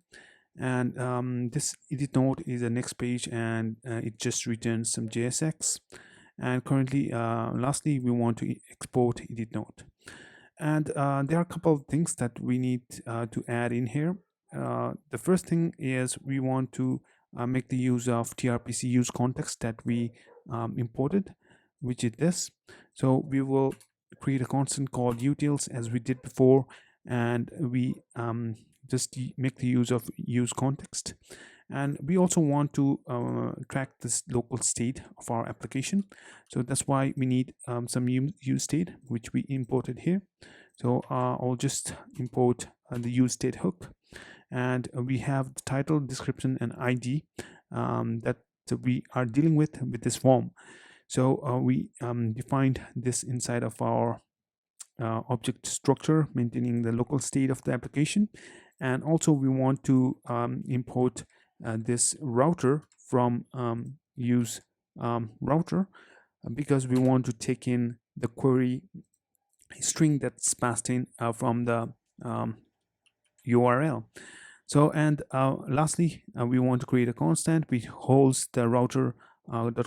and this edit node is a next page, and it just returns some JSX. And currently, lastly, we want to export edit node. And there are a couple of things that we need to add in here. The first thing is we want to make the use of tRPC use context that we imported, which is this. So we will create a constant called utils as we did before, and we just make the use of use context. And we also want to track this local state of our application. So that's why we need some use state, which we imported here. So I'll just import the use state hook, and we have the title, description, and ID that we are dealing with this form. So we defined this inside of our object structure, maintaining the local state of the application. And also we want to import this router from use router, because we want to take in the query string that's passed in from the URL. So, and lastly, we want to create a constant which holds the router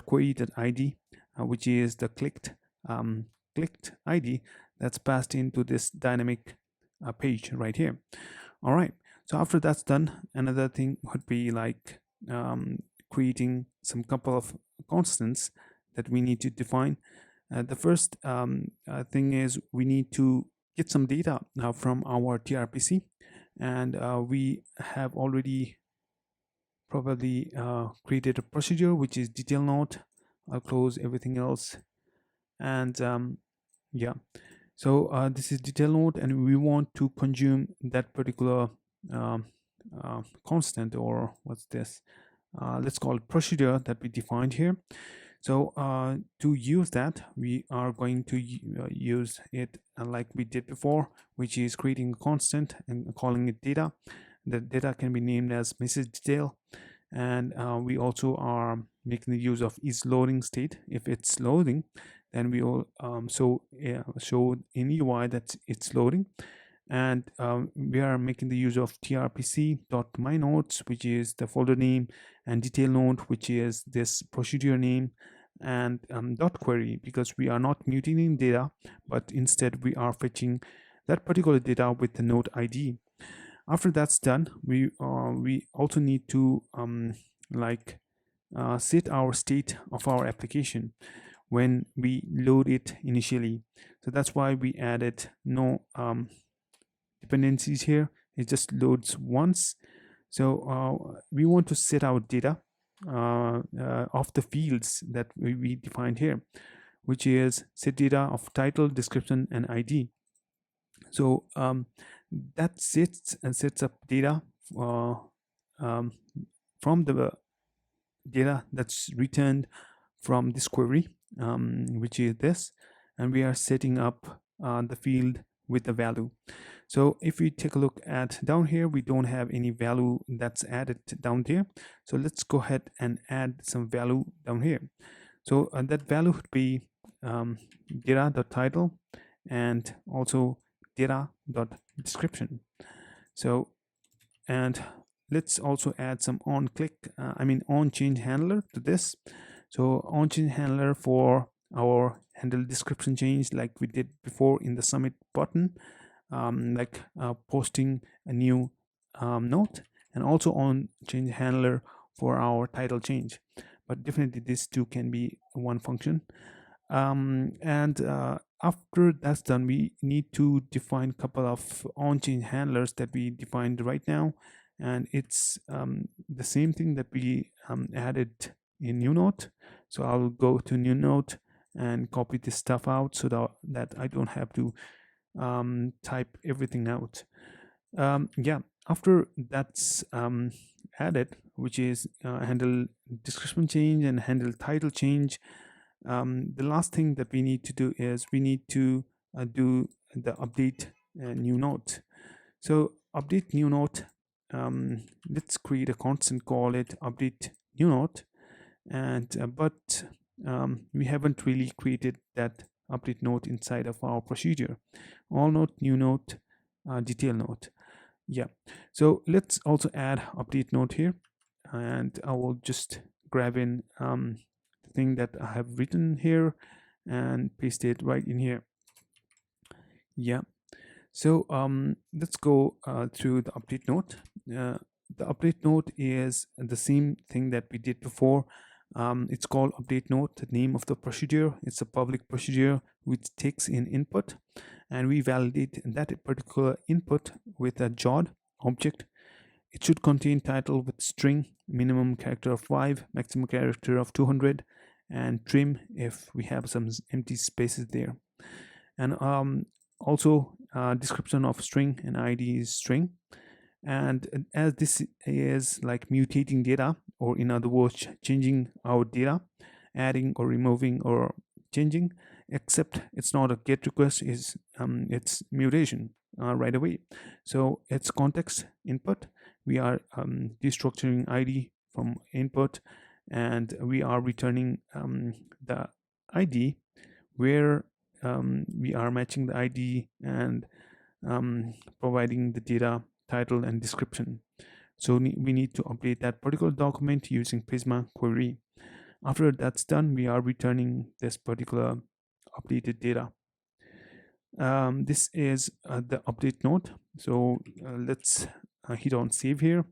.query.id, which is the clicked ID that's passed into this dynamic page right here. All right. So after that's done, another thing would be like creating some couple of constants that we need to define. The first thing is we need to get some data from our tRPC, and we have already probably created a procedure which is detail node, I'll close everything else. And yeah, so this is detail node, and we want to consume that particular um, constant, or what's this, let's call it procedure that we defined here. So to use that, we are going to use it like we did before, which is creating a constant and calling it data. The data can be named as message detail, and we also are making the use of is loading state. If it's loading, then we will show in UI that it's loading. And we are making the use of tRPC dot my nodes, which is the folder name, and detail node, which is this procedure name, and dot query, because we are not mutating data, but instead we are fetching that particular data with the node ID. After that's done, we also need to set our state of our application when we load it initially. So that's why we added no dependencies here. It just loads once. So we want to set our data of the fields that we defined here, which is set data of title, description, and ID. So that sets up data uh, from the data that's returned from this query, which is this, and we are setting up the field with the value. So if we take a look at down here, we don't have any value that's added down there. So let's go ahead and add some value down here. So that value would be data.title and also data.description. So, and let's also add some on change handler to this. So on change handler for our handle description change, like we did before in the submit button, posting a new note, and also on change handler for our title change. But definitely these two can be one function. And after that's done, we need to define a couple of on-change handlers that we defined right now, and it's the same thing that we added in new note. So I'll go to new note and copy this stuff out so that I don't have to type everything out. Yeah, after that's added, which is handle description change and handle title change, the last thing that we need to do is we need to do the update new note. So update new note, let's create a constant, call it update new note, and but we haven't really created that update note inside of our procedure. All note, new note, detail note. Yeah, so let's also add update note here, and I will just grab in the thing that I have written here and paste it right in here. Yeah, so let's go through the update note. The update note is the same thing that we did before. It's called update note, the name of the procedure. It's a public procedure which takes in input, and we validate that particular input with a JOD object. It should contain title with string, minimum character of 5, maximum character of 200, and trim if we have some empty spaces there. And also description of string and ID is string. And as this is like mutating data, or in other words, changing our data, adding or removing or changing, except it's not a get request, is it's mutation right away. So it's context input. We are destructuring ID from input, and we are returning the ID where we are matching the ID and providing the data, title, and description. So we need to update that particular document using Prisma query. After that's done, we are returning this particular updated data. This is the update node. So let's hit on save here,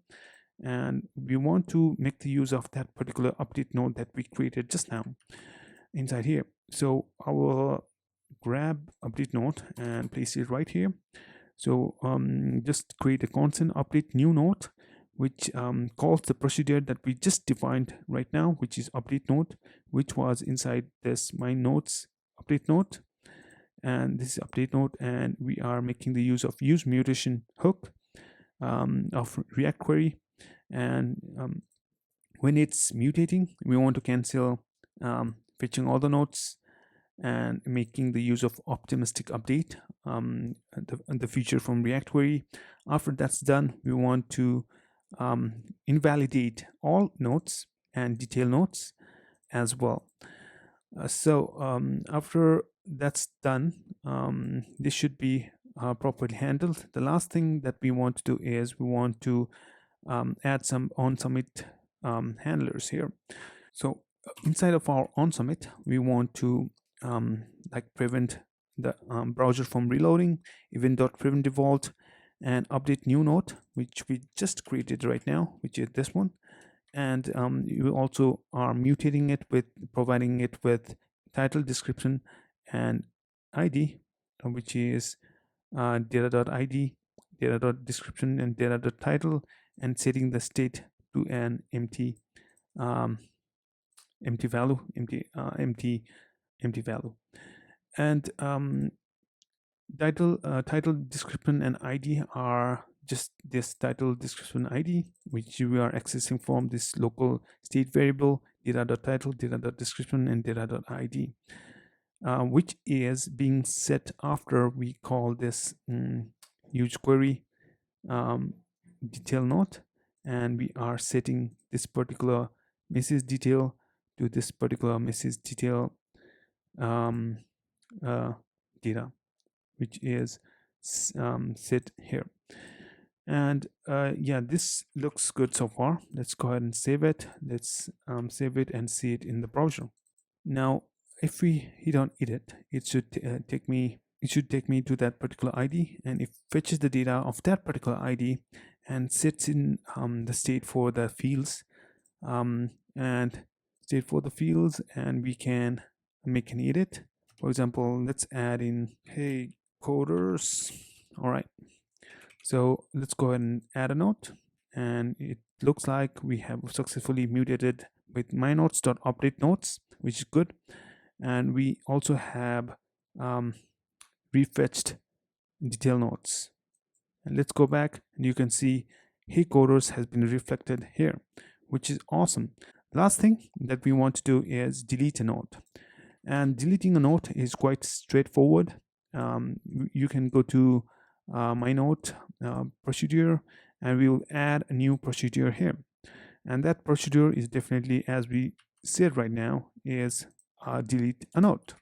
and we want to make the use of that particular update node that we created just now inside here. So I will grab update node and place it right here. So just create a constant update new node which calls the procedure that we just defined right now, which is update node, which was inside this my nodes update node, and this is update node, and we are making the use of use mutation hook of React query, and when it's mutating, we want to cancel fetching all the nodes and making the use of optimistic update, the feature from React query. After that's done, we want to invalidate all nodes and detail nodes as well. So after that's done, this should be properly handled. The last thing that we want to do is we want to add some on submit handlers here. So inside of our on submit, we want to like prevent the browser from reloading, event.prevent default, and update new node, which we just created right now, which is this one. And you also are mutating it with providing it with title, description, and ID, which is data.id, data.description, and data.title, and setting the state to an empty value, empty value. And title, description, and ID are just this title, description, ID, which we are accessing from this local state variable data.title, data.description, and data.id, which is being set after we call this use query detail node, and we are setting this particular message detail to this particular message detail data, which is set here. And yeah, this looks good so far. Let's go ahead and save it. Let's save it and see it in the browser. Now, if we hit on edit, it should take me to that particular ID, and it fetches the data of that particular ID and sets in the state for the fields, and we can make an edit. For example, let's add in, hey coders. All right, so let's go ahead and add a node, and it looks like we have successfully mutated with mynodes.update nodes, which is good. And we also have refetched detail nodes. And let's go back, and you can see hey coders has been reflected here, which is awesome. Last thing that we want to do is delete a node, and deleting a node is quite straightforward. You can go to my node procedure, and we will add a new procedure here, and that procedure is definitely, as we said right now, is delete a node.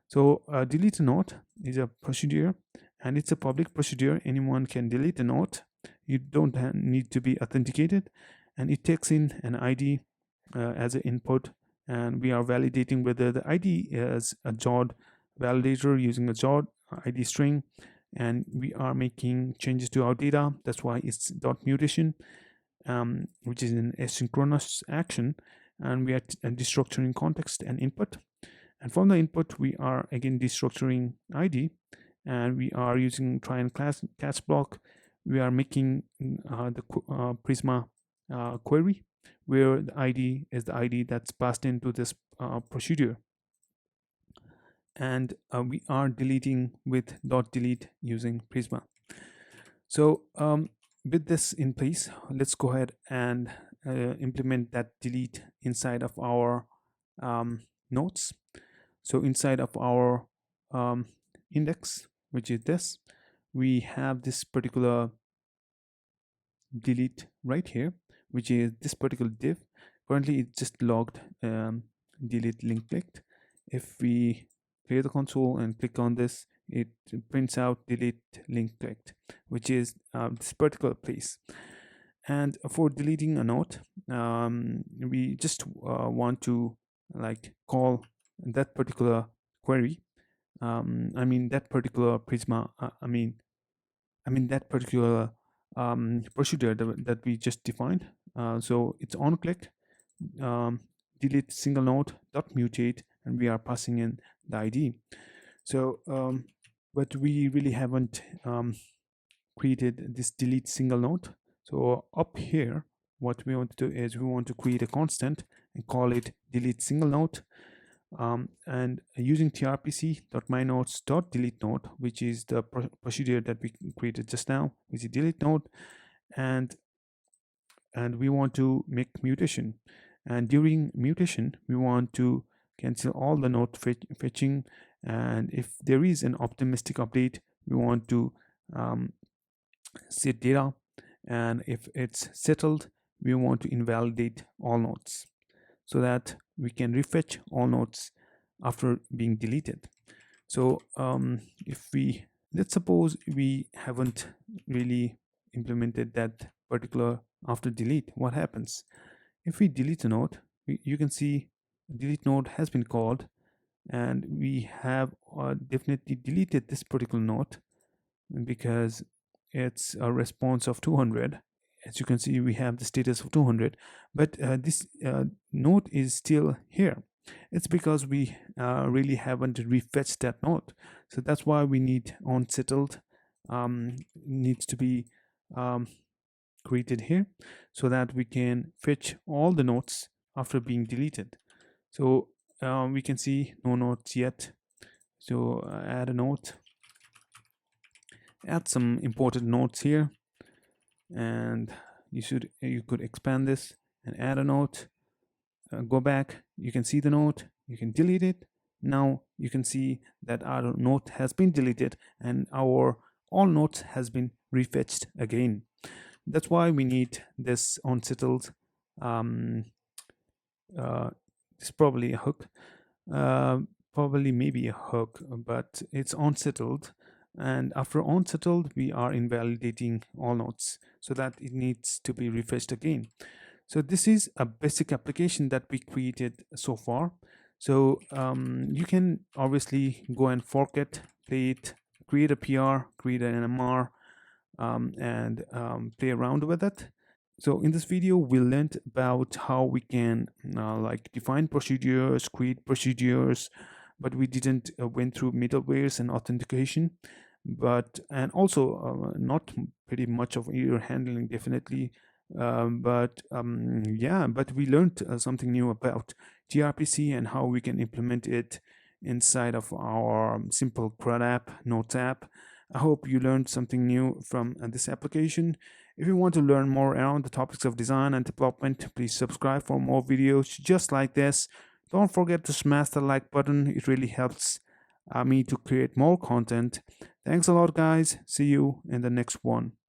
So delete a node is a procedure, and it's a public procedure. Anyone can delete a node. You don't need to be authenticated, and it takes in an ID as an input, and we are validating whether the ID is a JOD validator using a JOD ID string, and we are making changes to our data. That's why it's dot mutation, which is an asynchronous action, and we are destructuring context and input. And from the input, we are again destructuring ID, and we are using try and catch block. We are making the Prisma query, where the ID is the ID that's passed into this procedure. And we are deleting with .delete using Prisma. So with this in place, let's go ahead and implement that delete inside of our nodes. So inside of our index, which is this, we have this particular delete right here, which is this particular div. Currently it's just logged delete link clicked. If we clear the console and click on this, it prints out delete link clicked, which is this particular place. And for deleting a node, we just want to like call that particular query, that particular Prisma, that particular procedure that we just defined. So it's on click, delete single node dot mutate, and we are passing in the ID. So but we really haven't created this delete single node. So up here, what we want to do is we want to create a constant and call it delete single node. And using tRPC.myNodes.delete node, which is the procedure that we created just now, which is delete node, and we want to make mutation. And during mutation, we want to cancel all the node fetching. And if there is an optimistic update, we want to set data. And if it's settled, we want to invalidate all nodes so that we can refetch all nodes after being deleted. So if we, let's suppose we haven't really implemented that particular after delete, what happens? If we delete a node, you can see delete node has been called, and we have definitely deleted this particular node because it's a response of 200. As you can see, we have the status of 200, but this node is still here. It's because we really haven't refetched that node. So that's why we need onSettled needs to be created here so that we can fetch all the nodes after being deleted. So we can see no nodes yet. So add a node, add some important nodes here, and you could expand this and add a node. Go back, you can see the node, you can delete it. Now you can see that our node has been deleted and our all nodes has been refetched again. That's why we need this onSettled. It's probably a hook, probably maybe a hook, but it's onSettled. And after onSettled, we are invalidating all nodes so that it needs to be refreshed again. So this is a basic application that we created so far. So you can obviously go and fork it, play it, create a PR, create an NMR, and play around with it. So in this video, we learned about how we can like define procedures, create procedures, but we didn't went through middlewares and authentication. And also not pretty much of error handling, definitely. Yeah, but we learned something new about tRPC and how we can implement it inside of our simple CRUD app, Notes app. I hope you learned something new from this application. If you want to learn more around the topics of design and development, please subscribe for more videos just like this. Don't forget to smash the like button. It really helps me to create more content. Thanks a lot, guys. See you in the next one.